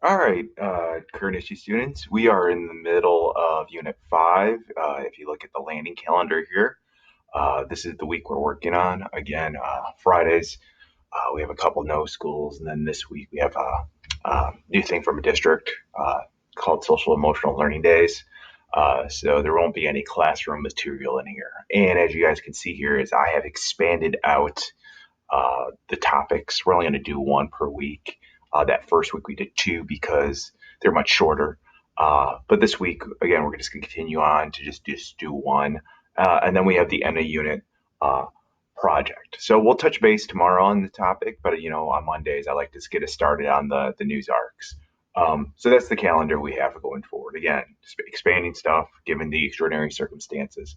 All right, current issue students, we are in the middle of Unit 5. If you look at the landing calendar here, this is the week we're working on. Again, Fridays, we have a couple no schools, and then this week we have a new thing from a district called Social Emotional Learning Days. So there won't be any classroom material in here. And as you guys can see here, is I have expanded out the topics. We're only going to do one per week. That first week we did two because they're much shorter. But this week, again, we're just going to continue on to just do one. And then we have the end of unit uh, project. So we'll touch base tomorrow on the topic, but on Mondays, I like to get us started on the news arcs. So that's the calendar we have going forward. Again, just expanding stuff given the extraordinary circumstances.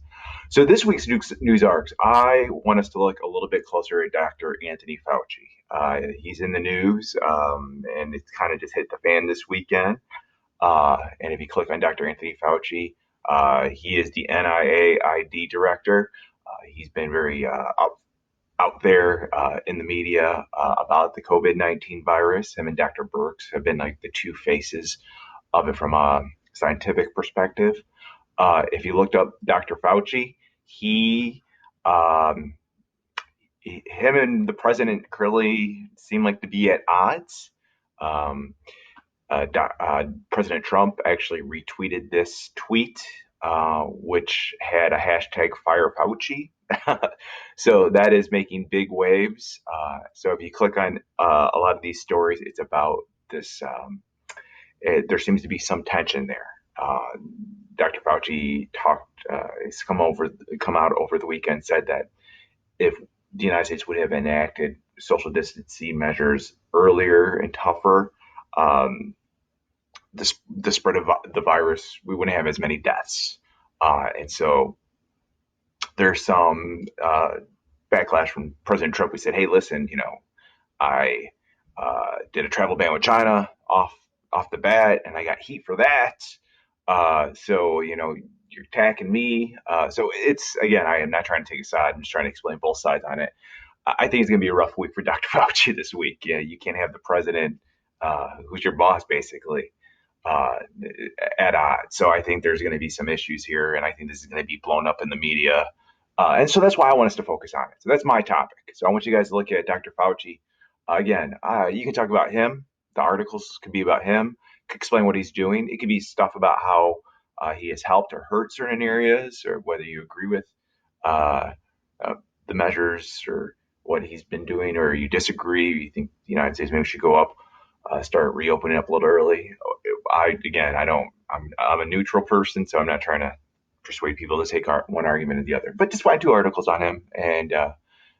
So this week's news arcs, I want us to look a little bit closer at Dr. Anthony Fauci. He's in the news, and it's kind of just hit the fan this weekend. And if you click on Dr. Anthony Fauci, he is the NIAID director. He's been very out there in the media about the COVID-19 virus. Him and Dr. Birx have been like the two faces of it from a scientific perspective. If you looked up Dr. Fauci, he, um, him and the president clearly seem like to be at odds. Um, President Trump actually retweeted this tweet, which had a hashtag Fire Fauci. So that is making big waves. So if you click on a lot of these stories, it's about this. There seems to be some tension there. Dr. Fauci has come out over the weekend, said that if the United States would have enacted social distancing measures earlier and tougher, the spread of the virus, we wouldn't have as many deaths. And so there's some backlash from President Trump. We said, hey, listen, I did a travel ban with China off the bat, and I got heat for that. So you're attacking me. So it's again, I am not trying to take a side. I'm just trying to explain both sides on it. I think it's going to be a rough week for Dr. Fauci this week. Yeah, you can't have the president, who's your boss, basically, uh, at odds. So I think there's going to be some issues here, and I think this is going to be blown up in the media. And so that's why I want us to focus on it. So that's my topic. So I want you guys to look at Dr. Fauci. Again, you can talk about him. The articles could be about him, explain what he's doing. It could be stuff about how he has helped or hurt certain areas, or whether you agree with uh, uh, the measures or what he's been doing, or you disagree. You think the United States maybe should go up, start reopening up a little early. I don't. I'm a neutral person, so I'm not trying to persuade people to take one argument or the other. But just find two articles on him, and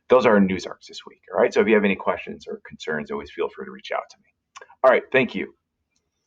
those are news arcs this week. All right. So if you have any questions or concerns, always feel free to reach out to me. All right. Thank you.